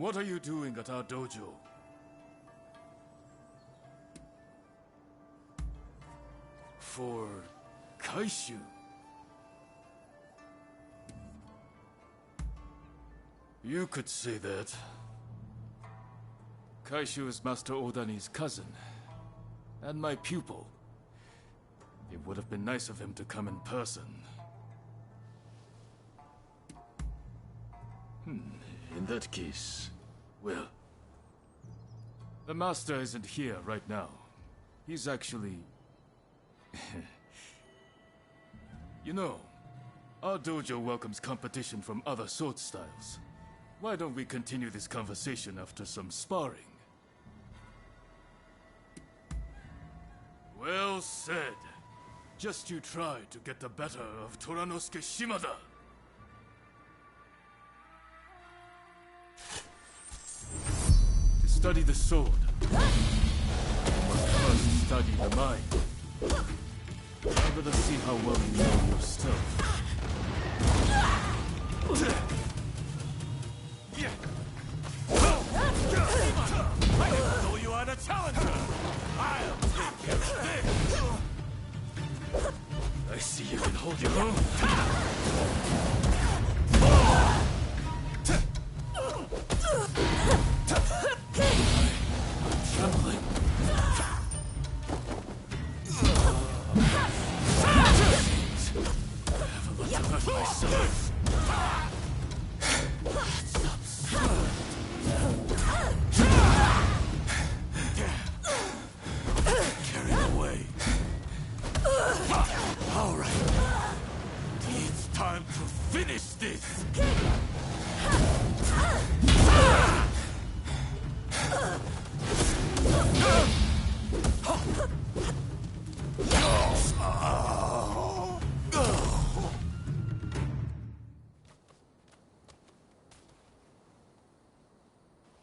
What are you doing at our dojo? For Kaishu? You could say that. Kaishu is Master Odani's cousin, and my pupil. It would have been nice of him to come in person. In that case, well... The Master isn't here right now. He's actually... You know, our dojo welcomes competition from other sword styles. Why don't we continue this conversation after some sparring? Well said. Just you try to get the better of Toranosuke Shimada. To study the sword, you must first study the mind. Now let us see how well you know your stealth. I didn't know you had a challenger! I'll take care of this! I see you can hold your own. I'm trembling. I haven't left myself.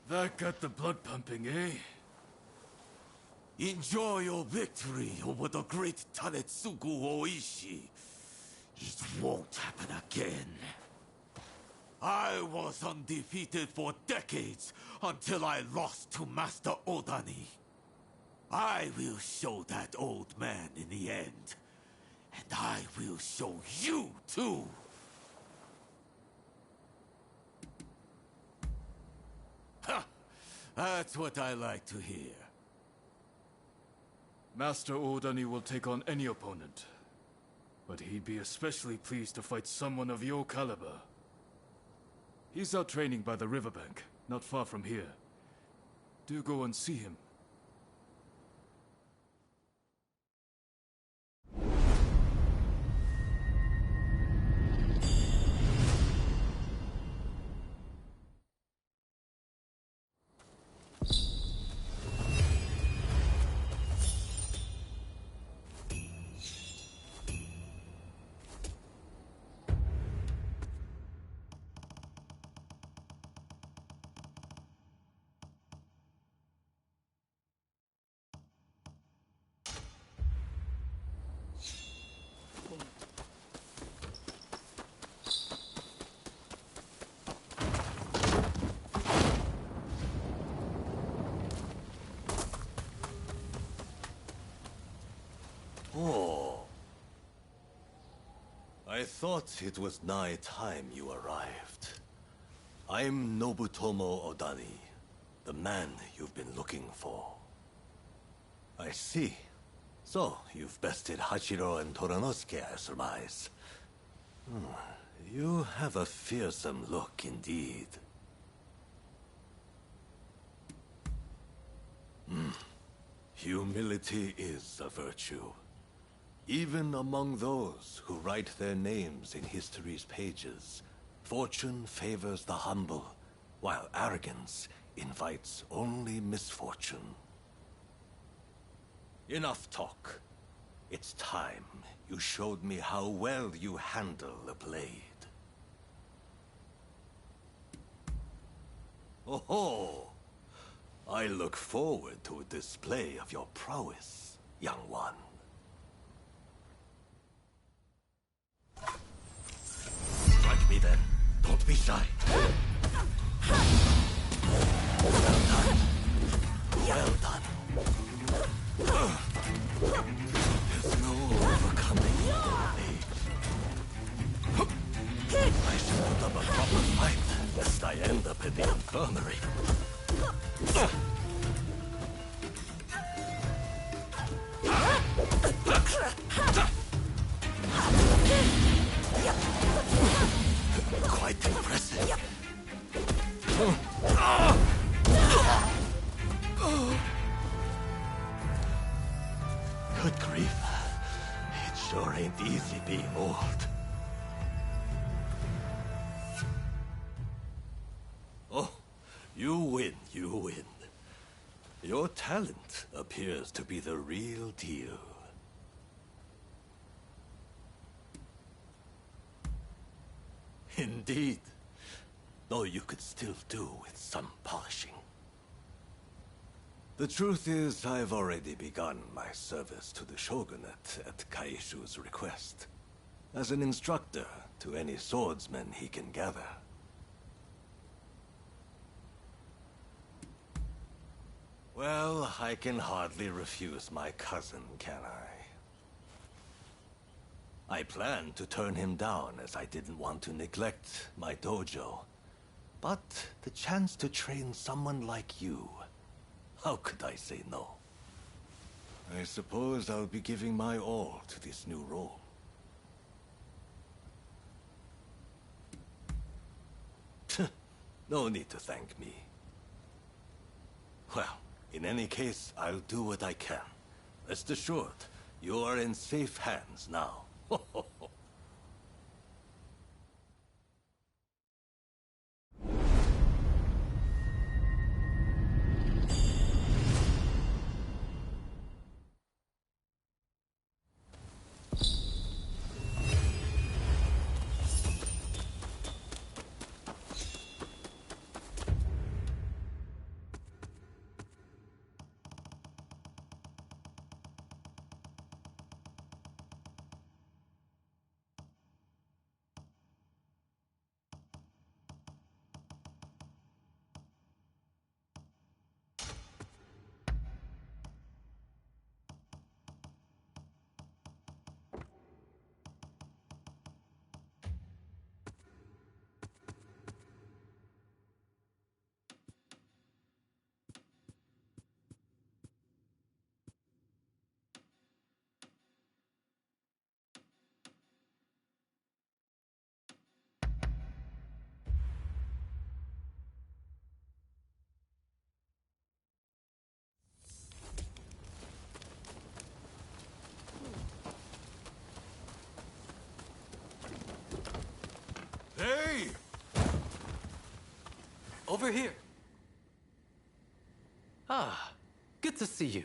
That got the blood pumping, eh? Enjoy your victory over the great Tanetsugu Oishi. It won't happen again. I was undefeated for decades until I lost to Master Odani. I will show that old man in the end. And I will show you too. Ha! That's what I like to hear. Master Odani will take on any opponent. But he'd be especially pleased to fight someone of your caliber. He's out training by the riverbank, not far from here. Do go and see him. I thought it was nigh time you arrived. I'm Nobutomo Odani, the man you've been looking for. I see. So, you've bested Hachiro and Toranosuke, I surmise. You have a fearsome look indeed. Humility is a virtue. Even among those who write their names in history's pages, fortune favors the humble, while arrogance invites only misfortune. Enough talk. It's time you showed me how well you handle a blade. Oh-ho! I look forward to a display of your prowess, young one. Strike me then. Don't be shy. There's no overcoming me. I should put up a proper fight, lest I end up in the infirmary. Quite impressive. Good grief. It sure ain't easy being old. Oh, you win, you win. Your talent appears to be the real deal. Indeed. Though you could still do with some polishing. The truth is, I've already begun my service to the shogunate at Kaishu's request, as an instructor to any swordsmen he can gather. Well, I can hardly refuse my cousin, can I? I planned to turn him down, as I didn't want to neglect my dojo. But the chance to train someone like you, how could I say no? I suppose I'll be giving my all to this new role. No need to thank me. Well, in any case, I'll do what I can. Rest assured, you are in safe hands now. Hey! Over here. Ah, good to see you.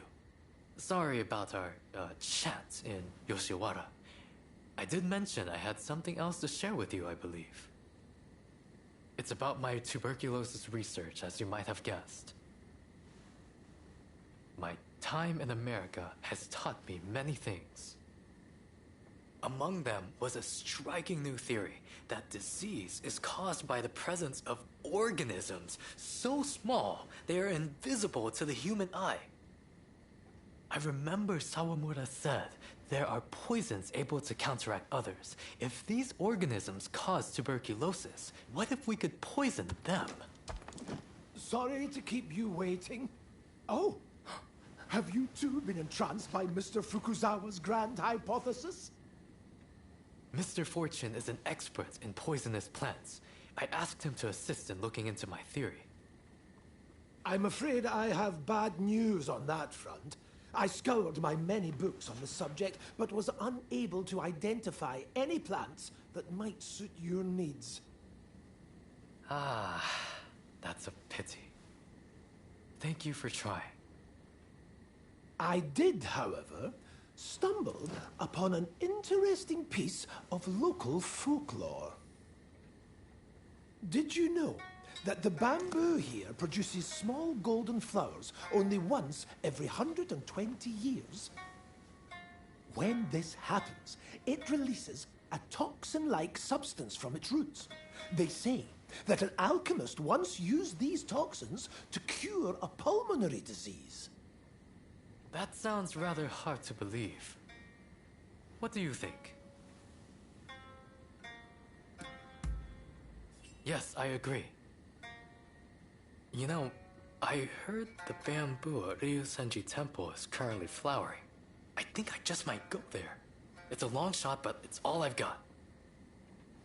Sorry about our chat in Yoshiwara. I did mention I had something else to share with you, I believe. It's about my tuberculosis research, as you might have guessed. My time in America has taught me many things. Among them was a striking new theory that disease is caused by the presence of organisms so small they are invisible to the human eye. I remember Sawamura said there are poisons able to counteract others. If these organisms cause tuberculosis, what if we could poison them? Sorry to keep you waiting. Oh, have you too been entranced by Mr. Fukuzawa's grand hypothesis? Mr. Fortune is an expert in poisonous plants. I asked him to assist in looking into my theory. I'm afraid I have bad news on that front. I scoured my many books on the subject, but was unable to identify any plants that might suit your needs. Ah, that's a pity. Thank you for trying. I did, however, stumble upon an interesting piece of local folklore. Did you know that the bamboo here produces small golden flowers only once every 120 years? When this happens, it releases a toxin-like substance from its roots. They say that an alchemist once used these toxins to cure a pulmonary disease. That sounds rather hard to believe. What do you think? Yes, I agree. You know, I heard the bamboo at Ryusenji Temple is currently flowering. I think I just might go there. It's a long shot, but it's all I've got.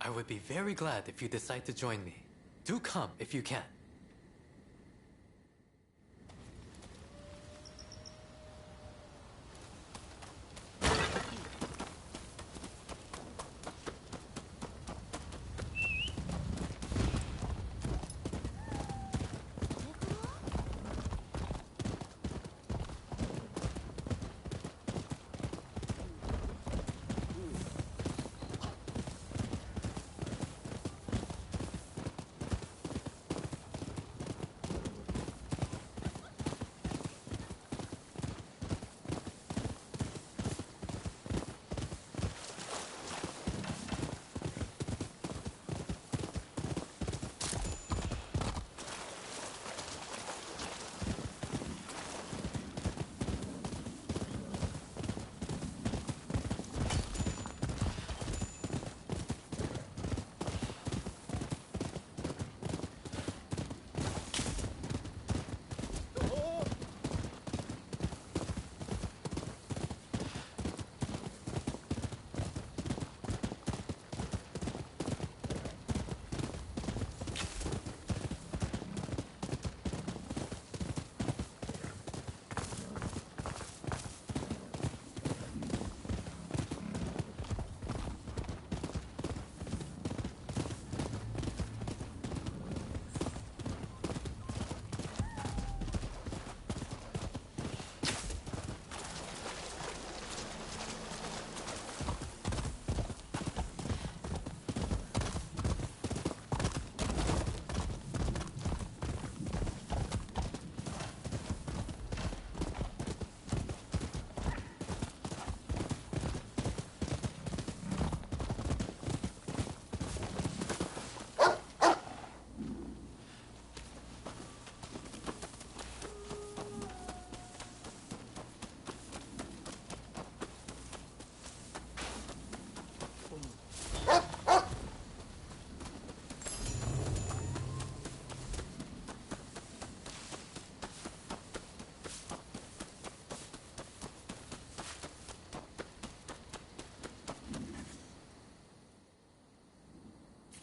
I would be very glad if you decide to join me. Do come if you can.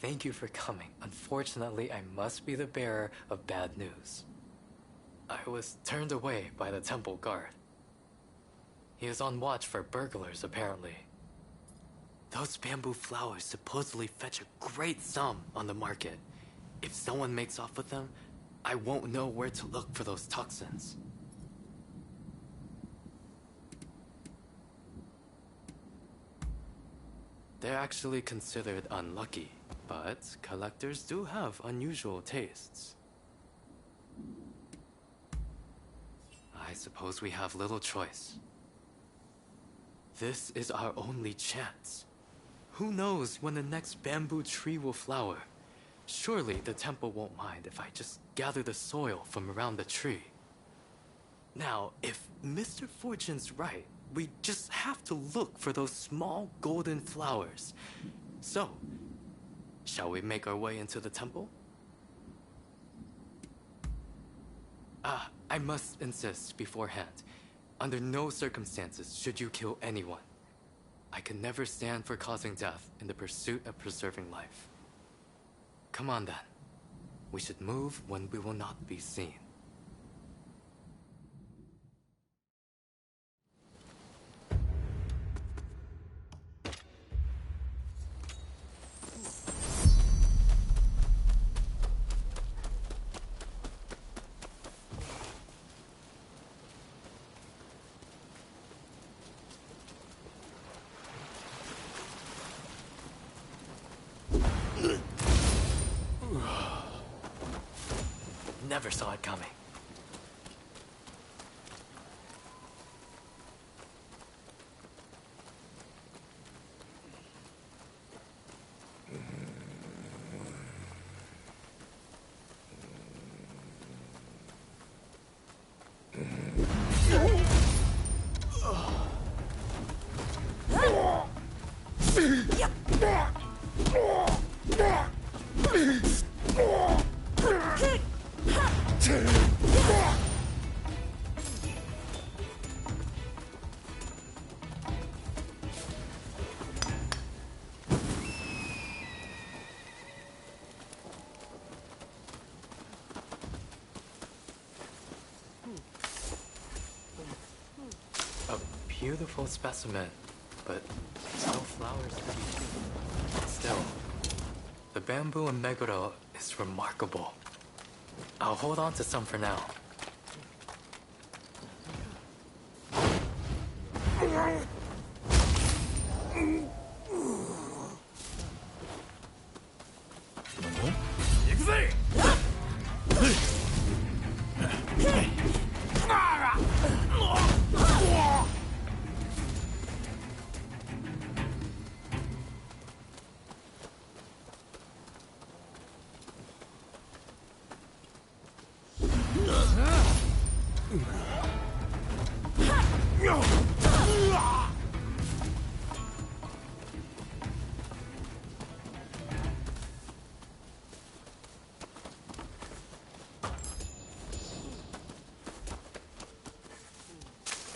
Thank you for coming. Unfortunately, I must be the bearer of bad news. I was turned away by the temple guard. He is on watch for burglars, apparently. Those bamboo flowers supposedly fetch a great sum on the market. If someone makes off with them, I won't know where to look for those toxins. They're actually considered unlucky, but collectors do have unusual tastes. I suppose we have little choice. This is our only chance. Who knows when the next bamboo tree will flower? Surely the temple won't mind if I just gather the soil from around the tree. Now, if Mr. Fortune's right, we just have to look for those small golden flowers. So, shall we make our way into the temple? I must insist beforehand. Under no circumstances should you kill anyone. I can never stand for causing death in the pursuit of preserving life. Come on then. We should move when we will not be seen. Never saw it coming. A beautiful specimen, but no flowers to be seen. Still, the bamboo in Meguro is remarkable. I'll hold on to some for now.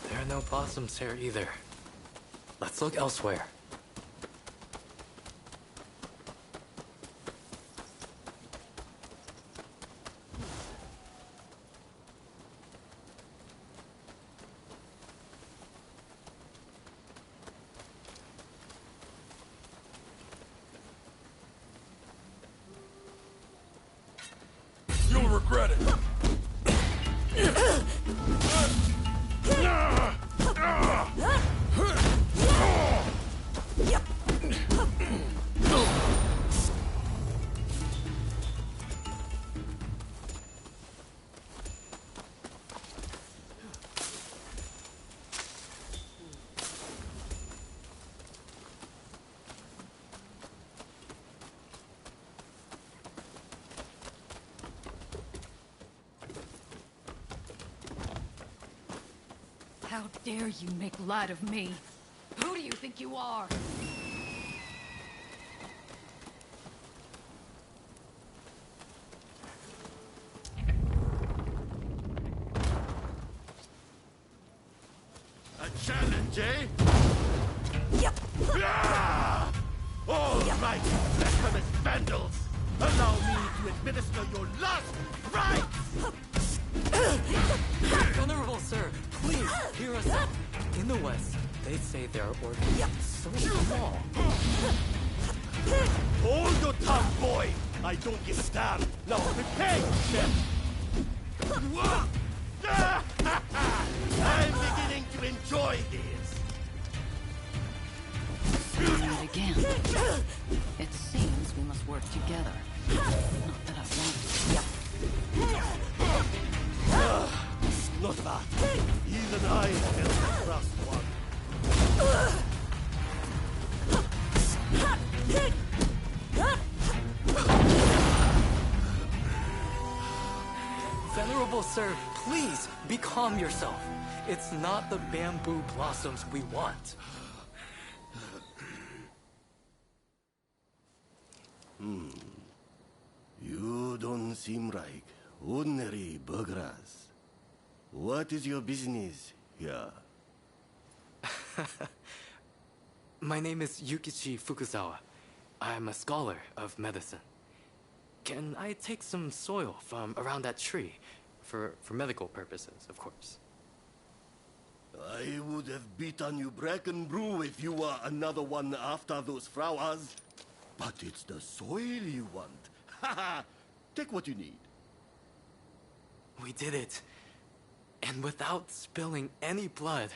There are no blossoms here either. Let's look elsewhere. You'll regret it. How dare you make light of me? Who do you think you are? A challenge, eh? Ah! All right, infamous vandals! Allow me to administer your last rites! Venerable sir, please hear us out. In the West, they say there are organs so small. Hold your tongue, boy! I don't give a damn! Now prepare yourself! I'm beginning to enjoy this! Doing it again. It seems we must work together. Not that I want to. Not bad. Even I felt the last one. Venerable sir, please be calm yourself. It's not the bamboo blossoms we want. You don't seem like ordinary burghers. What is your business here? My name is Yukichi Fukuzawa. I'm a scholar of medicine. Can I take some soil from around that tree? For medical purposes, of course. I would have beaten you bracken brew if you were another one after those flowers. But it's the soil you want. Haha! Take what you need. We did it. And without spilling any blood.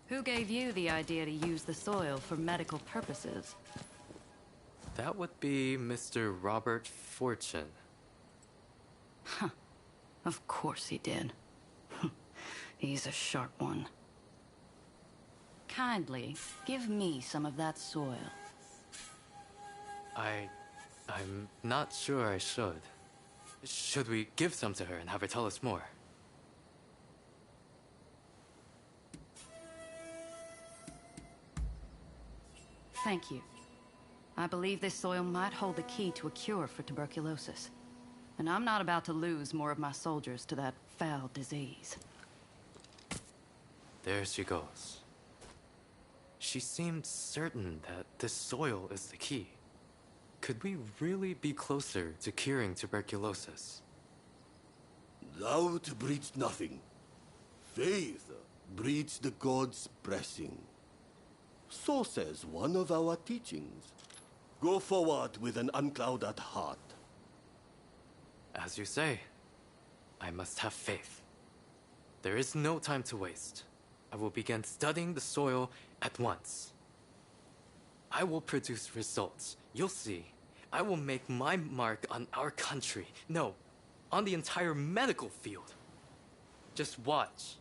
Who gave you the idea to use the soil for medical purposes? That would be Mr. Robert Fortune. Huh. Of course he did. He's a sharp one. Kindly, give me some of that soil. I'm not sure I should. Should we give some to her and have her tell us more? Thank you. I believe this soil might hold the key to a cure for tuberculosis. And I'm not about to lose more of my soldiers to that foul disease. There she goes. She seemed certain that this soil is the key. Could we really be closer to curing tuberculosis? Doubt breeds nothing. Faith breeds the gods' blessing. So says one of our teachings. Go forward with an unclouded heart. As you say, I must have faith. There is no time to waste. I will begin studying the soil at once. I will produce results. You'll see. I will make my mark on our country. No, on the entire medical field. Just watch.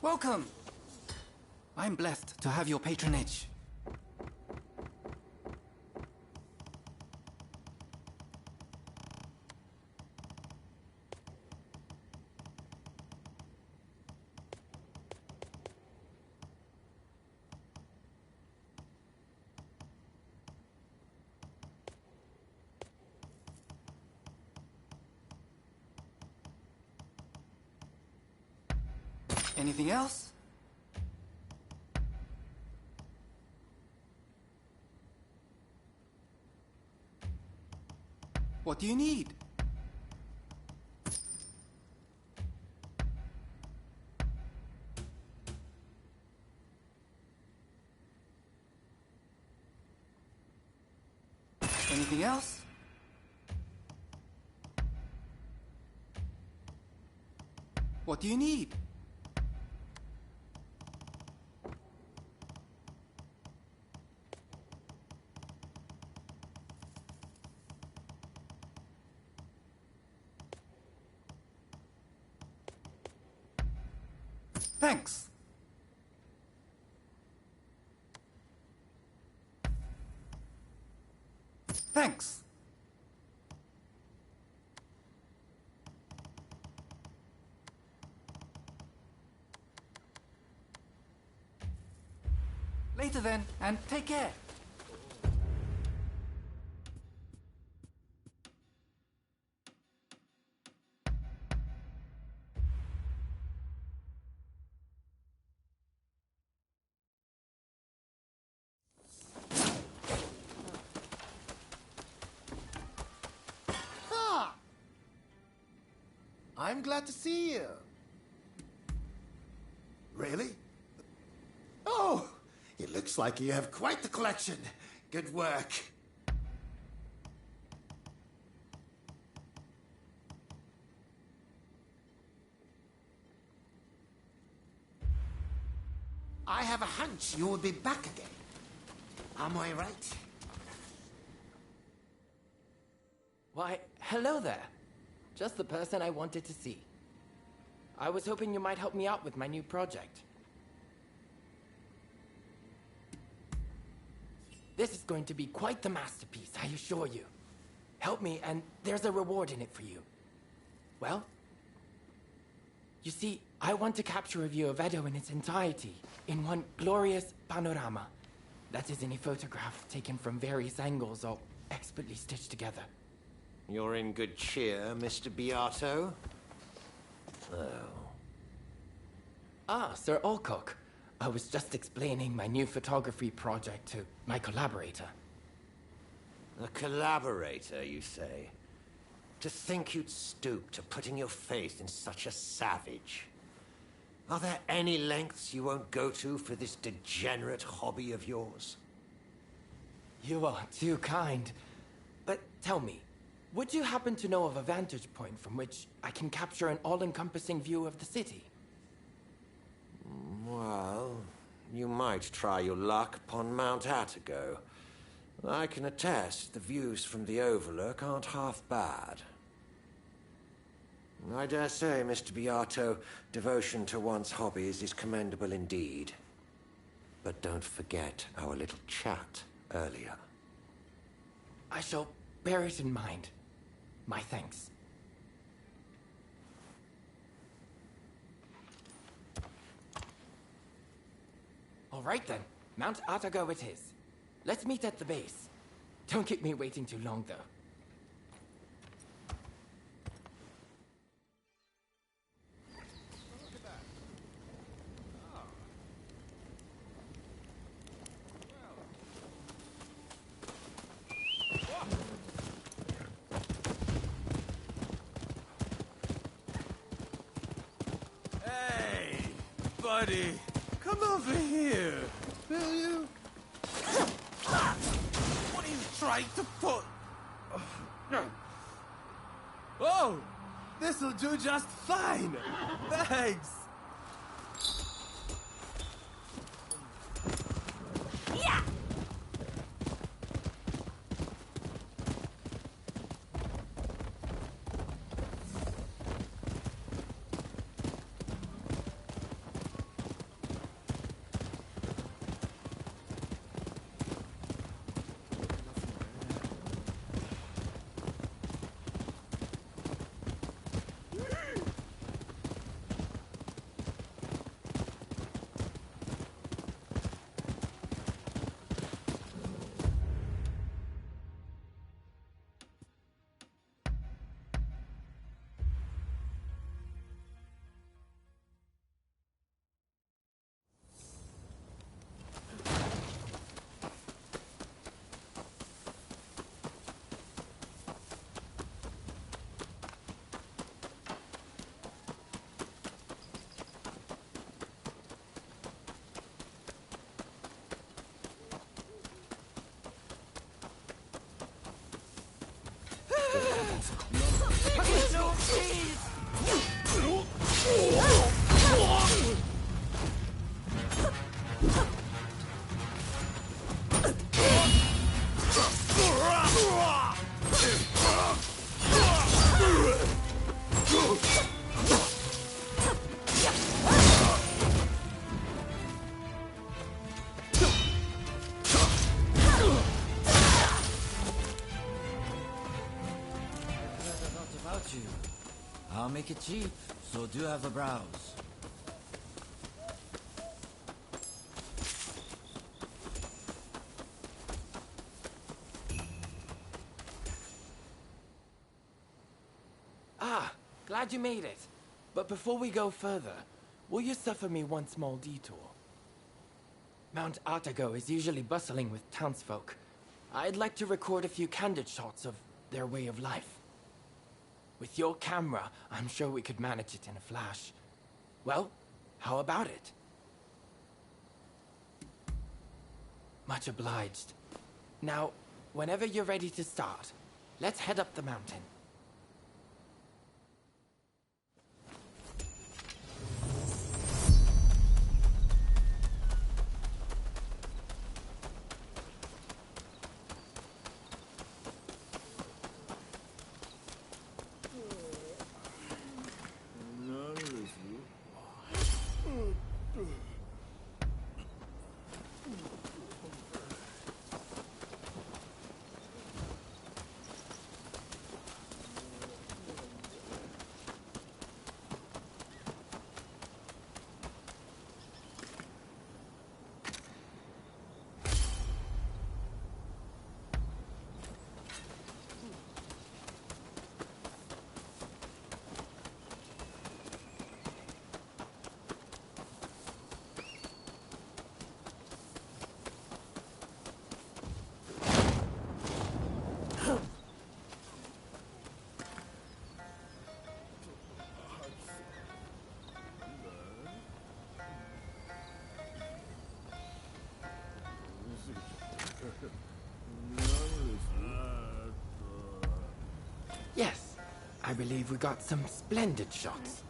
Welcome! I'm blessed to have your patronage. Anything else? What do you need? Anything else? What do you need? Thanks. Thanks. Later then, and take care. I'm glad to see you. Really? Oh, it looks like you have quite the collection. Good work. I have a hunch you will be back again. Am I right? Why, hello there. Just the person I wanted to see. I was hoping you might help me out with my new project. This is going to be quite the masterpiece, I assure you. Help me, and there's a reward in it for you. Well, you see, I want to capture a view of Edo in its entirety, in one glorious panorama. That is, in a photograph taken from various angles, all expertly stitched together. You're in good cheer, Mr. Beato. Ah, Sir Alcock. I was just explaining my new photography project to my collaborator. A collaborator, you say? To think you'd stoop to putting your faith in such a savage. Are there any lengths you won't go to for this degenerate hobby of yours? You are too kind. But tell me, would you happen to know of a vantage point from which I can capture an all-encompassing view of the city? Well, you might try your luck upon Mount Atago. I can attest the views from the Overlook aren't half bad. I dare say, Mr. Beato, devotion to one's hobbies is commendable indeed. But don't forget our little chat earlier. I shall bear it in mind. My thanks. All right then, Mount Atago it is. Let's meet at the base. Don't keep me waiting too long, though. Hey, buddy, come over here, will you? What are you trying to put? Oh, this'll do just fine. Thanks. About you. I'll make it cheap, so do have a browse. Ah, glad you made it. But before we go further, will you suffer me one small detour? Mount Atago is usually bustling with townsfolk. I'd like to record a few candid shots of their way of life. With your camera, I'm sure we could manage it in a flash. Well, how about it? Much obliged. Now, whenever you're ready to start, let's head up the mountain. Yes, I believe we got some splendid shots.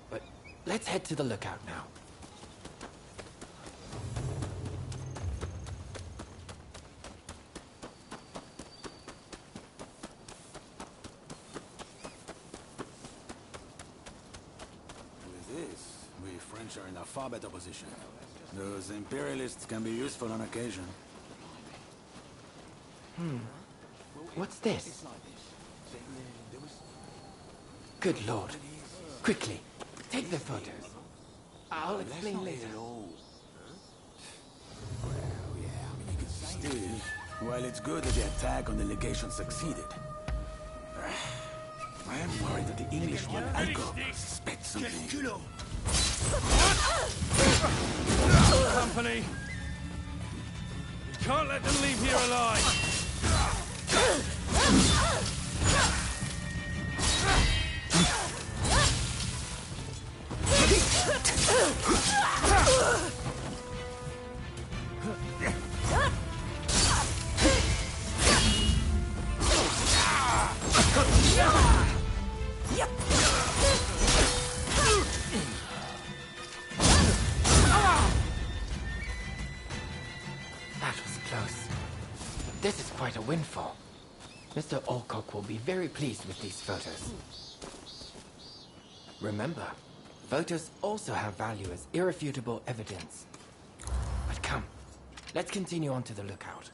But let's head to the lookout now. With this, we French are in a far better position. Those imperialists can be useful on occasion. What's this? Good lord. Quickly, take the photos. I'll explain later. Still, while it's good that the attack on the legation succeeded, I am worried that the Englishman Alco suspects something. Company! We can't let them leave here alive! That was close. This is quite a windfall. Mr. Alcock will be very pleased with these photos. Remember, photos also have value as irrefutable evidence. But come, let's continue on to the lookout.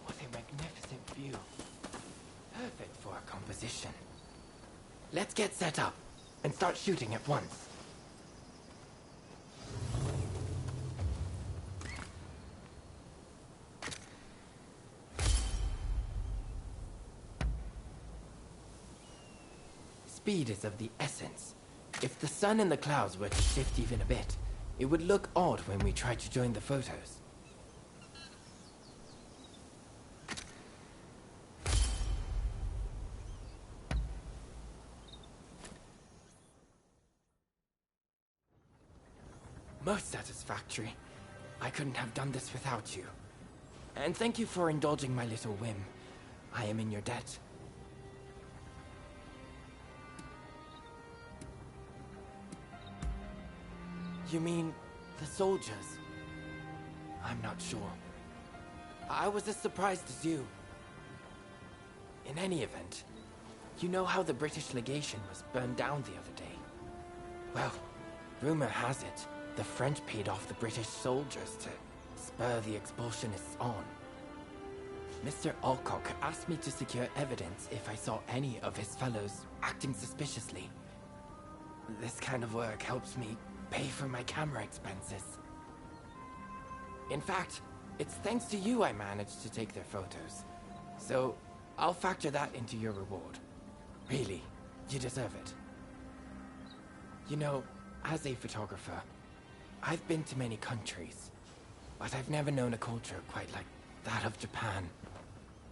What a magnificent view. Perfect for a composition. Let's get set up and start shooting at once. Speed is of the essence. If the sun and the clouds were to shift even a bit, it would look odd when we tried to join the photos. Most satisfactory. I couldn't have done this without you. And thank you for indulging my little whim. I am in your debt. You mean the soldiers? I'm not sure. I was as surprised as you. In any event, you know how the British legation was burned down the other day? Well, rumor has it, the French paid off the British soldiers to spur the expulsionists on. Mr. Alcock asked me to secure evidence if I saw any of his fellows acting suspiciously. This kind of work helps me pay for my camera expenses. In fact, it's thanks to you I managed to take their photos. So, I'll factor that into your reward. Really, you deserve it. You know, as a photographer, I've been to many countries, but I've never known a culture quite like that of Japan,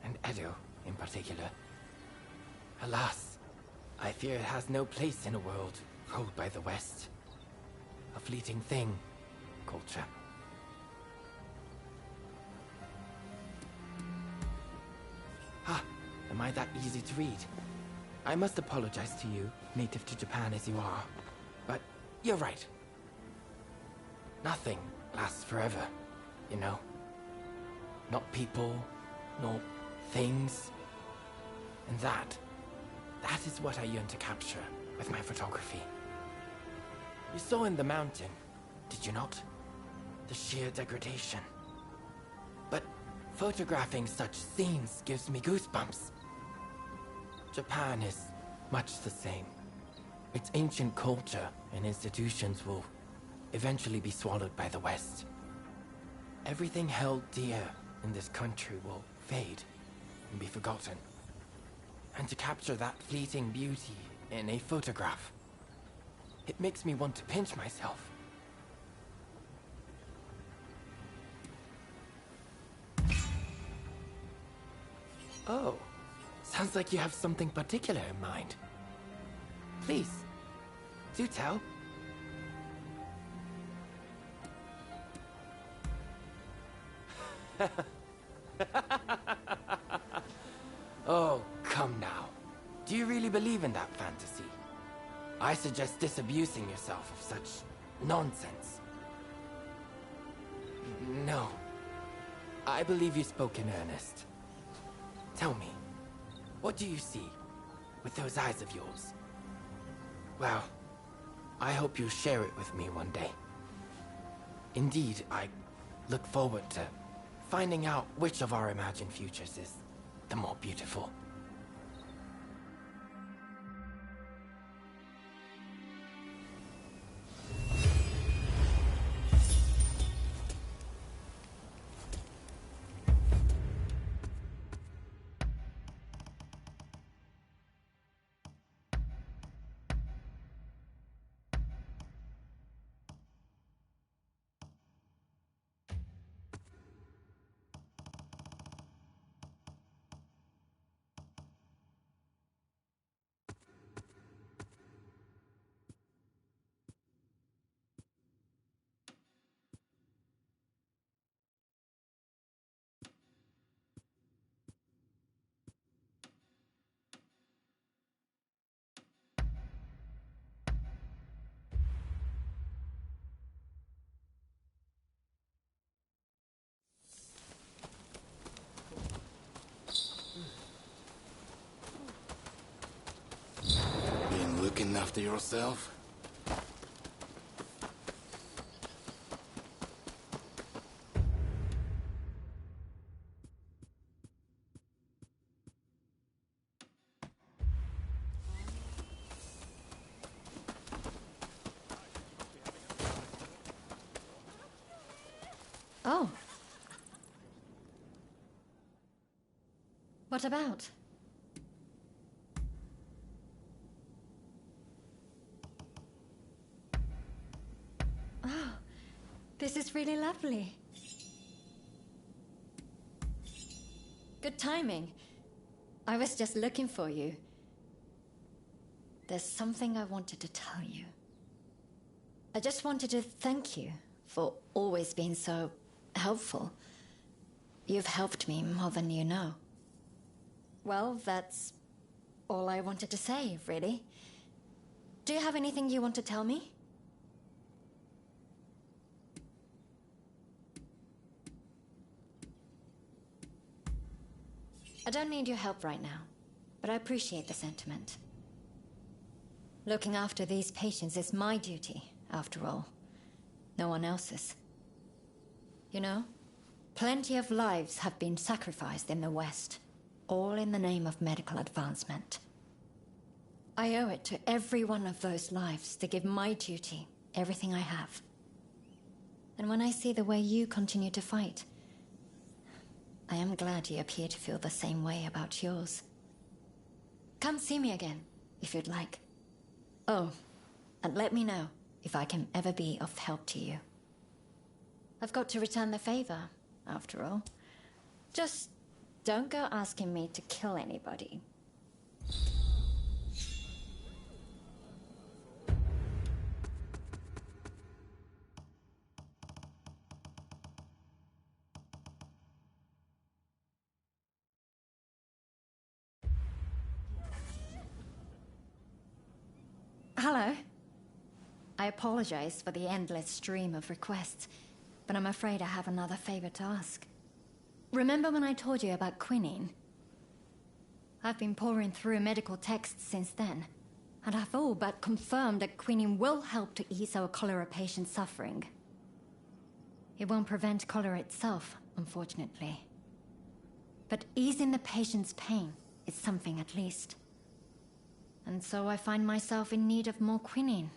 and Edo in particular. Alas, I fear it has no place in a world ruled by the West. A fleeting thing, culture. Ah, am I that easy to read? I must apologize to you, native to Japan as you are, but you're right. Nothing lasts forever, you know. Not people, nor things. And that is what I yearn to capture with my photography. You saw in the mountain, did you not? The sheer degradation. But photographing such scenes gives me goosebumps. Japan is much the same. Its ancient culture and institutions will eventually be swallowed by the West. Everything held dear in this country will fade and be forgotten. And to capture that fleeting beauty in a photograph, it makes me want to pinch myself. Oh, sounds like you have something particular in mind. Please, do tell. Oh, come now. Do you really believe in that fantasy? I suggest disabusing yourself of such nonsense. No. I believe you spoke in earnest. Tell me, what do you see with those eyes of yours? Well, I hope you'll share it with me one day. Indeed, I look forward to finding out which of our imagined futures is the more beautiful. Looking after yourself? Oh. What about? Oh, this is really lovely. Good timing. I was just looking for you. There's something I wanted to tell you. I just wanted to thank you for always being so helpful. You've helped me more than you know. Well, that's all I wanted to say, really. Do you have anything you want to tell me? I don't need your help right now, but I appreciate the sentiment. Looking after these patients is my duty, after all. No one else's. You know, plenty of lives have been sacrificed in the West, all in the name of medical advancement. I owe it to every one of those lives to give my duty everything I have. And when I see the way you continue to fight, I am glad you appear to feel the same way about yours. Come see me again, if you'd like. Oh, and let me know if I can ever be of help to you. I've got to return the favor, after all. Just don't go asking me to kill anybody. Hello. I apologize for the endless stream of requests, but I'm afraid I have another favor to ask. Remember when I told you about quinine? I've been pouring through medical texts since then, and I've all but confirmed that quinine will help to ease our cholera patient's suffering. It won't prevent cholera itself, unfortunately. But easing the patient's pain is something at least. And so I find myself in need of more quinine.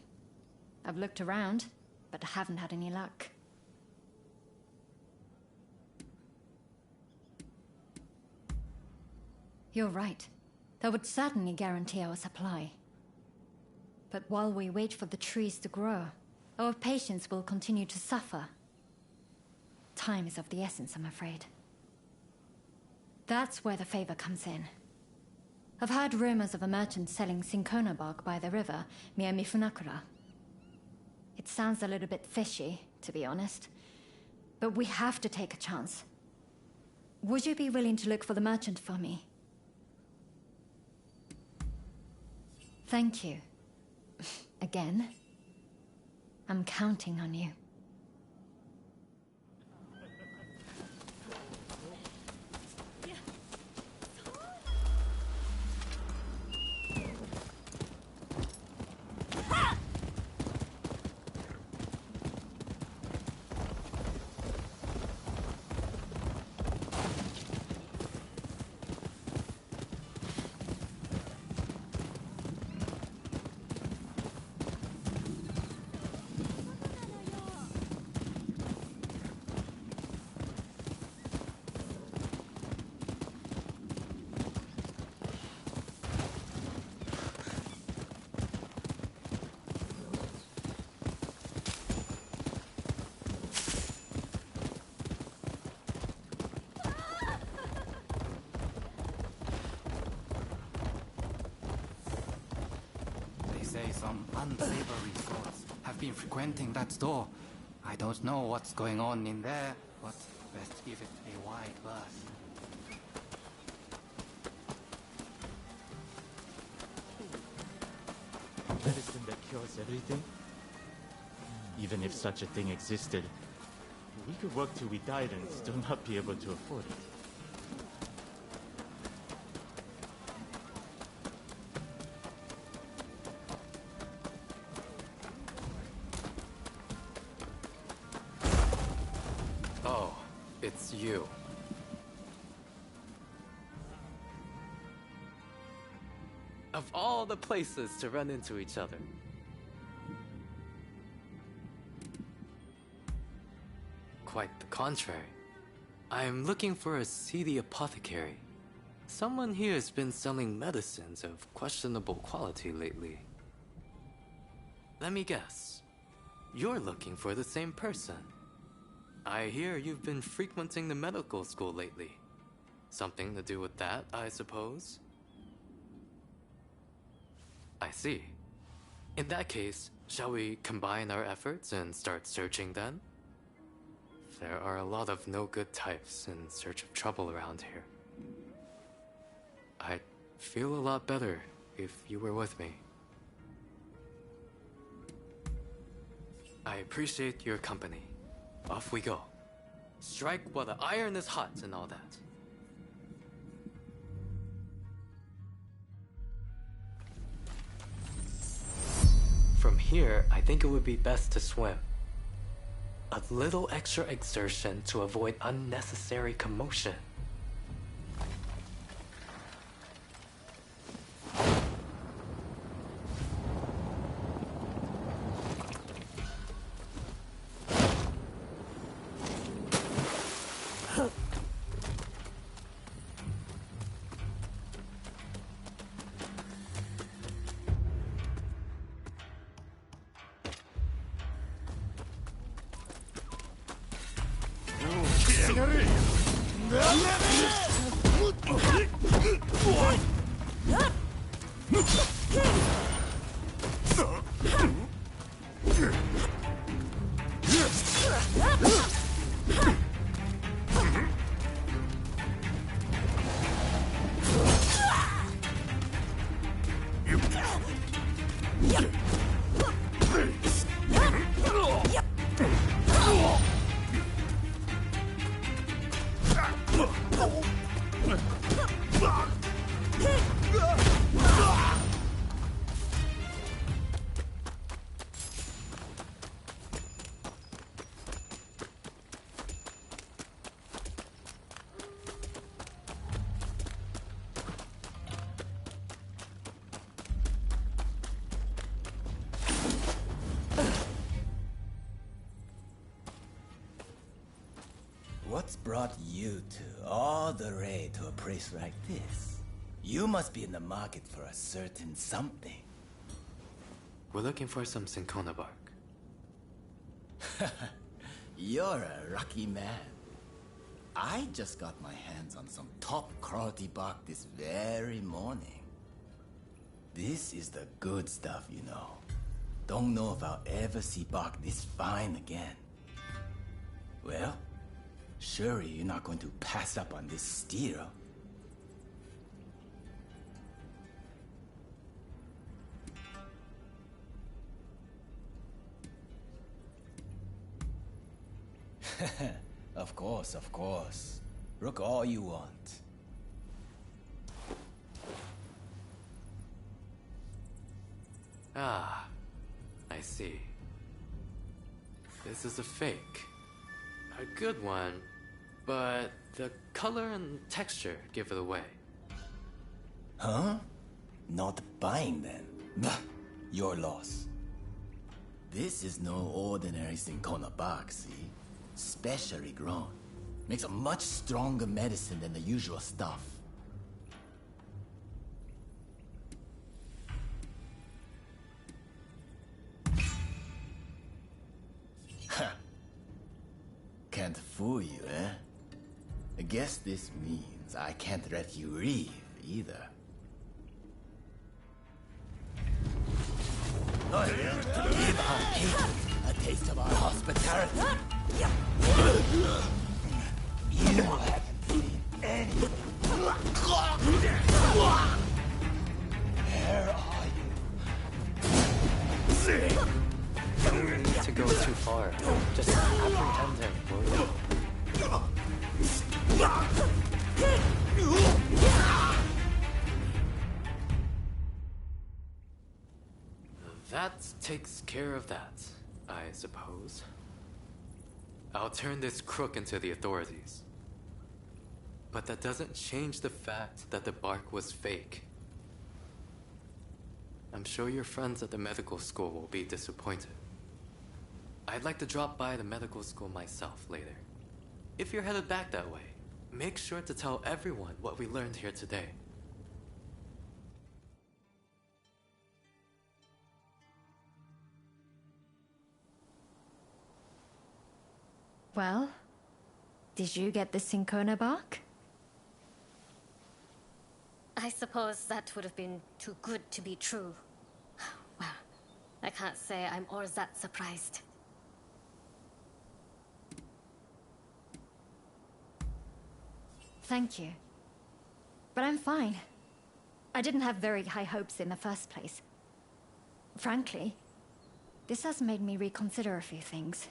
I've looked around, but haven't had any luck. You're right. That would certainly guarantee our supply. But while we wait for the trees to grow, our patients will continue to suffer. Time is of the essence, I'm afraid. That's where the favor comes in. I've heard rumors of a merchant selling cinchona bark by the river near Mifunakura. It sounds a little bit fishy, to be honest, but we have to take a chance. Would you be willing to look for the merchant for me? Thank you. Again. I'm counting on you. Some unsavory sorts have been frequenting that store. I don't know what's going on in there, but best give it a wide berth. Medicine that cures everything? Even if such a thing existed, we could work till we died and still not be able to afford it. It's you. Of all the places to run into each other. Quite the contrary. I'm looking for a seedy apothecary. Someone here has been selling medicines of questionable quality lately. Let me guess. You're looking for the same person. I hear you've been frequenting the medical school lately. Something to do with that, I suppose? I see. In that case, Shall we combine our efforts and start searching then? There are a lot of no-good types in search of trouble around here. I'd feel a lot better if you were with me. I appreciate your company. Off we go. Strike while the iron is hot and all that. From here, I think it would be best to swim. A little extra exertion to avoid unnecessary commotion. What's brought you to all the way to a place like this? You must be in the market for a certain something. We're looking for some cinchona bark. You're a lucky man. I just got my hands on some top quality bark this very morning. This is the good stuff, you know. Don't know if I'll ever see bark this fine again. Well, surely you're not going to pass up on this steal. Of course, of course. Look all you want. Ah, I see. This is a fake. A good one, but the color and texture give it away. Huh? Not buying then. Bah, your loss. This is no ordinary cinchona bark, see? Specially grown. Makes a much stronger medicine than the usual stuff. Ha! Can't fool you, eh? I guess this means I can't let you leave, either. Give our patrons a taste of our hospitality. You haven't seen anything. Where are you? You don't need to go too far. Just apprehend him, will you? That takes care of that, I suppose. I'll turn this crook into the authorities. But that doesn't change the fact that the bark was fake. I'm sure your friends at the medical school will be disappointed. I'd like to drop by the medical school myself later. If you're headed back that way, make sure to tell everyone what we learned here today. Well, did you get the cinchona bark? I suppose that would have been too good to be true. Well, I can't say I'm all that surprised. Thank you. But I'm fine. I didn't have very high hopes in the first place. Frankly, this has made me reconsider a few things.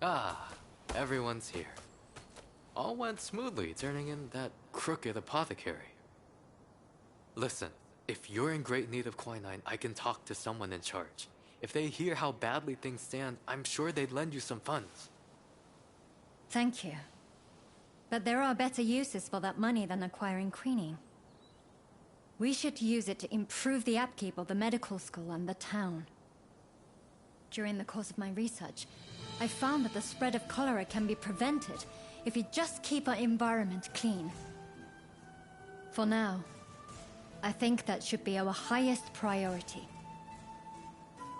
Ah, everyone's here. All went smoothly, turning in that crooked apothecary. Listen, if you're in great need of quinine, I can talk to someone in charge. If they hear how badly things stand, I'm sure they'd lend you some funds. Thank you. But there are better uses for that money than acquiring quinine. We should use it to improve the upkeep of the medical school and the town. During the course of my research, I found that the spread of cholera can be prevented if we just keep our environment clean. For now, I think that should be our highest priority,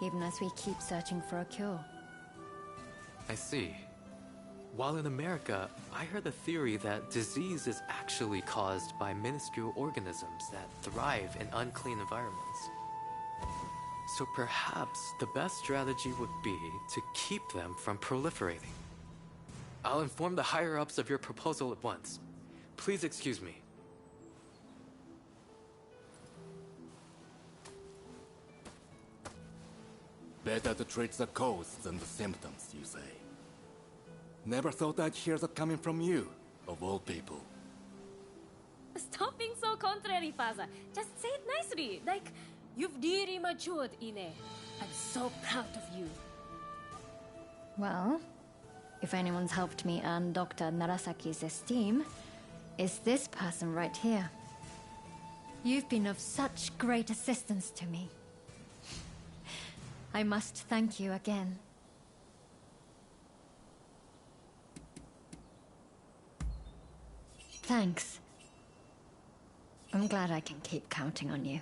even as we keep searching for a cure. I see. While in America, I heard the theory that disease is actually caused by minuscule organisms that thrive in unclean environments. So perhaps the best strategy would be to keep them from proliferating. I'll inform the higher-ups of your proposal at once. Please excuse me. Better to treat the cause than the symptoms, you say. Never thought I'd hear that coming from you, of all people. Stop being so contrary, Father. Just say it nicely. Like, you've really matured, Ine. I'm so proud of you. Well, if anyone's helped me earn Dr. Narasaki's esteem, it's this person right here. You've been of such great assistance to me. I must thank you again. Thanks. I'm glad I can keep counting on you.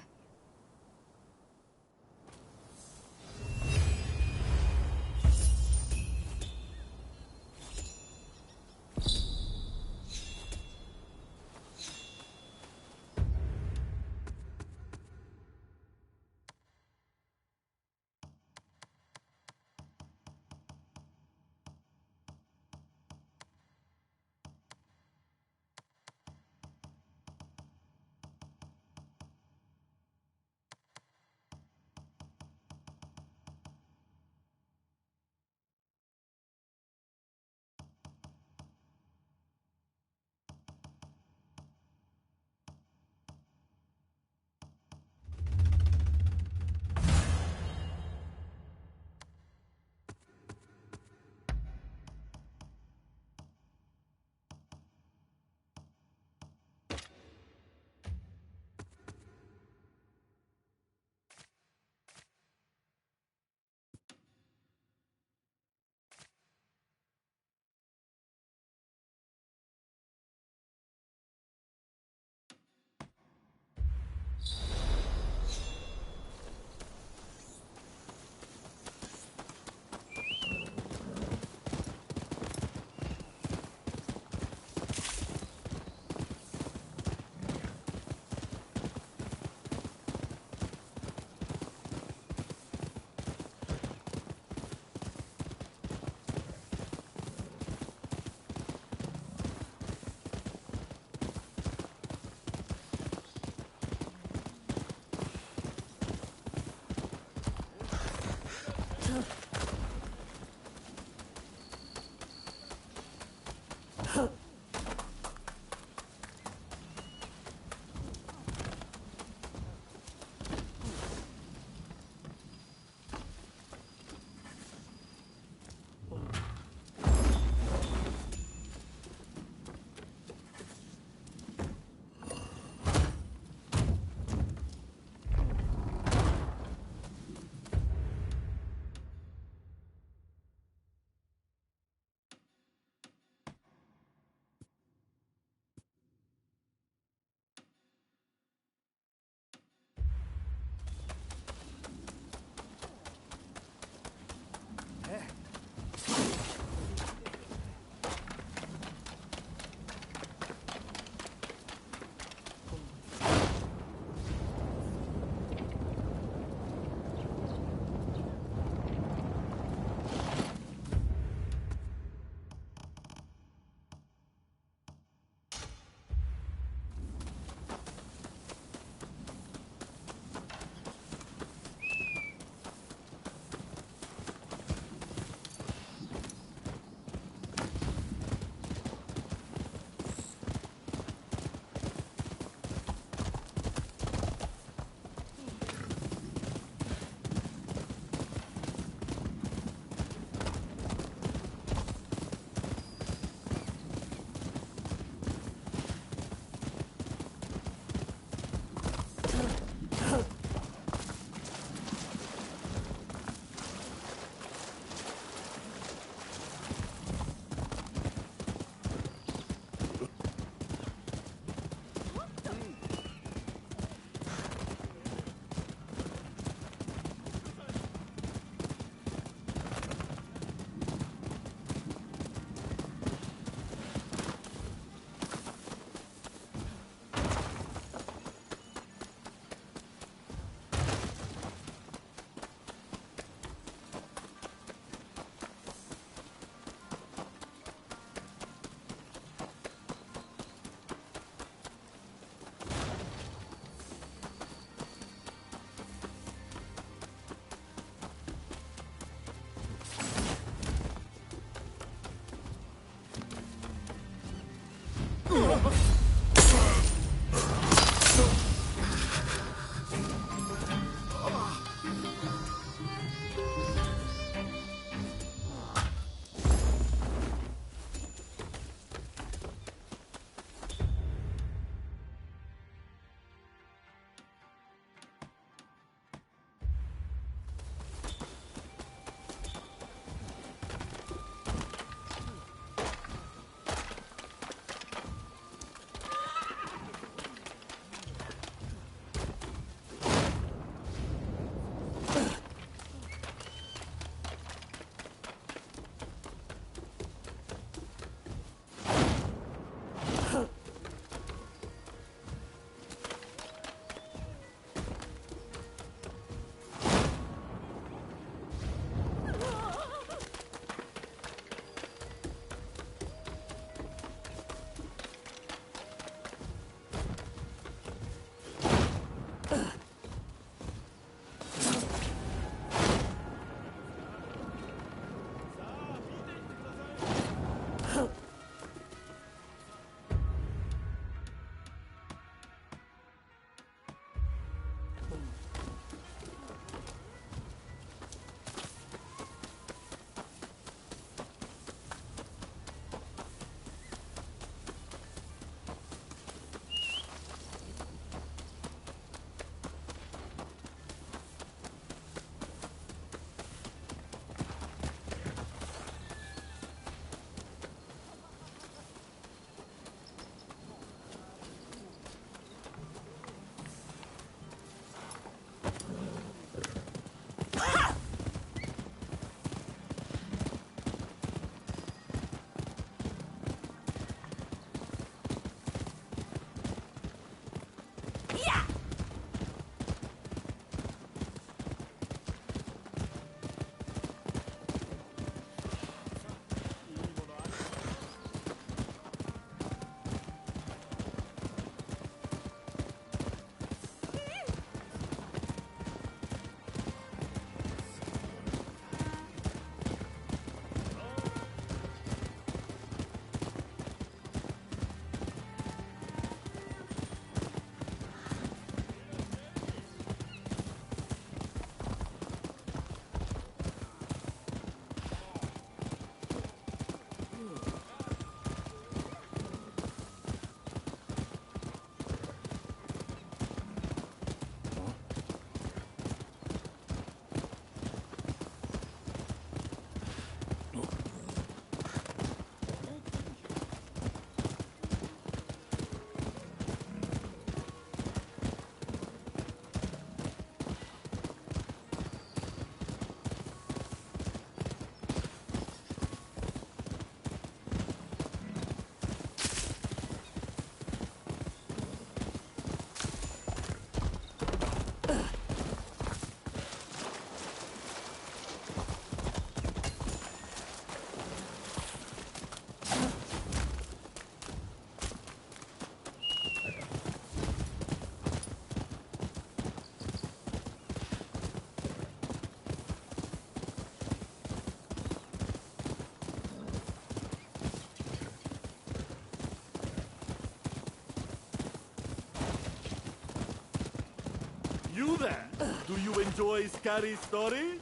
You there! Do you enjoy scary stories?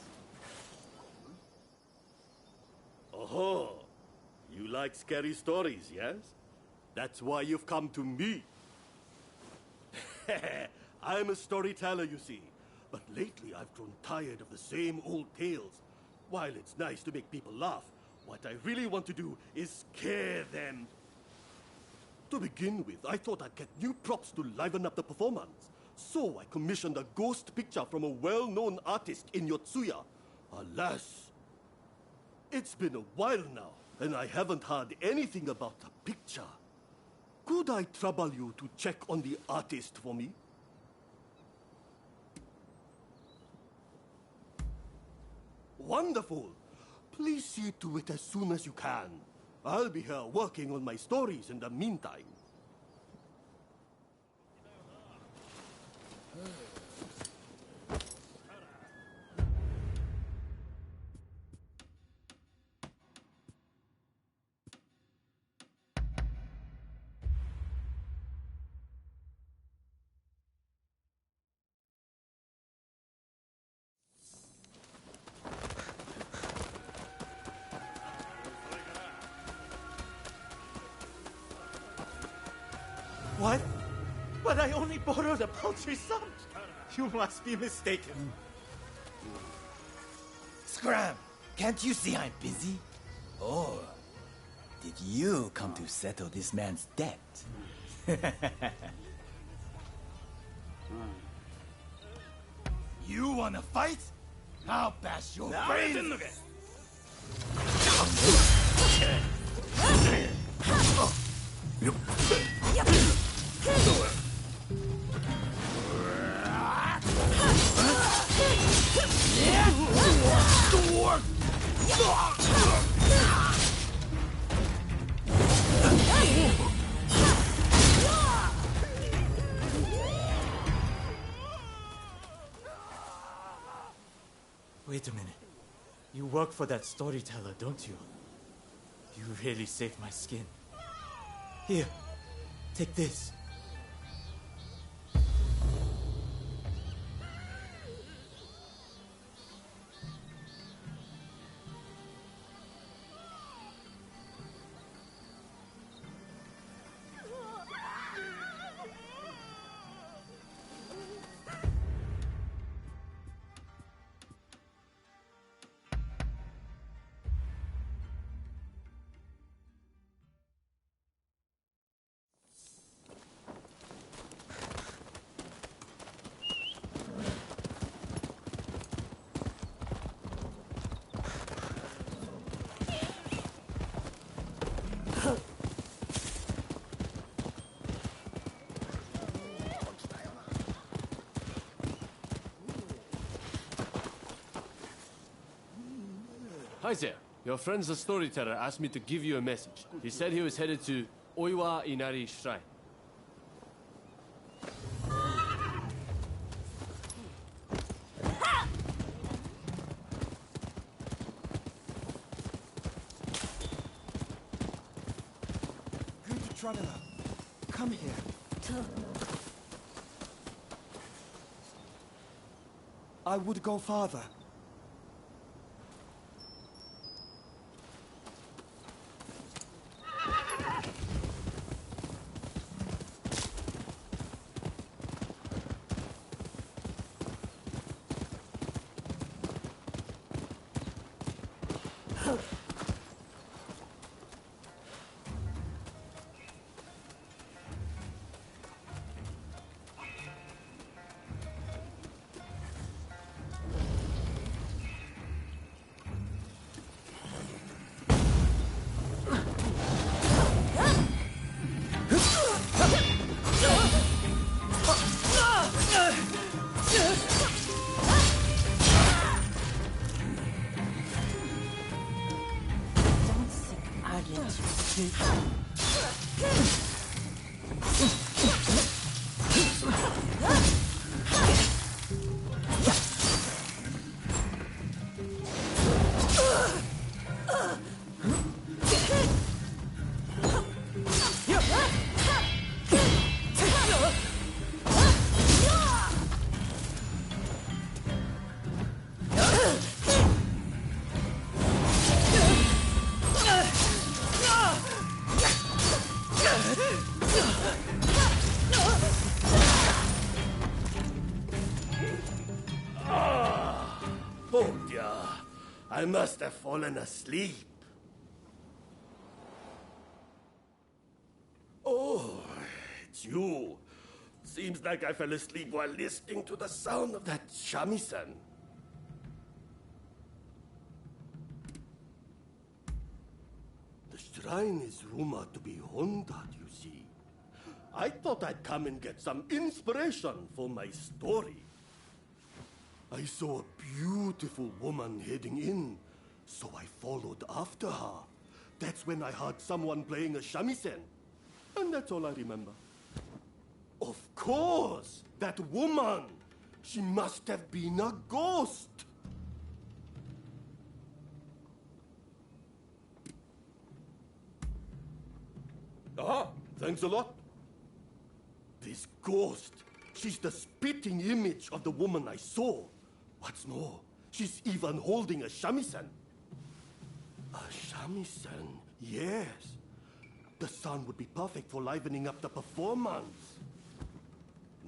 Oh, you like scary stories, yes? That's why you've come to me. I'm a storyteller, you see. But lately I've grown tired of the same old tales. While it's nice to make people laugh, what I really want to do is scare them. To begin with, I thought I'd get new props to liven up the performance. So I commissioned a ghost picture from a well-known artist in Yotsuya. Alas, it's been a while now, and I haven't heard anything about the picture. Could I trouble you to check on the artist for me? Wonderful! Please see to it as soon as you can. I'll be here working on my stories in the meantime. What? But I only borrowed a paltry sum. You must be mistaken. Scram! Can't you see I'm busy? Or did you come to settle this man's debt? You wanna fight? I'll bash your brains! Wait a minute. You work for that storyteller, don't you? You really saved my skin. Here, take this. Hi there. Your friend's the storyteller asked me to give you a message. He said he was headed to Oiwa Inari Shrine. Good traveler, come here. I would go farther. I must have fallen asleep. Oh, it's you. Seems like I fell asleep while listening to the sound of that shamisen. The shrine is rumored to be haunted, you see. I thought I'd come and get some inspiration for my story. I saw a beautiful woman heading in, so I followed after her. That's when I heard someone playing a shamisen. And that's all I remember. Of course! That woman! She must have been a ghost! Ah, thanks a lot. This ghost, she's the spitting image of the woman I saw. What's more, she's even holding a shamisen. A shamisen, yes. The sound would be perfect for livening up the performance.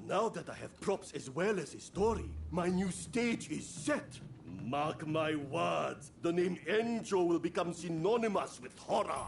Now that I have props as well as a story, my new stage is set. Mark my words, the name Enjo will become synonymous with horror.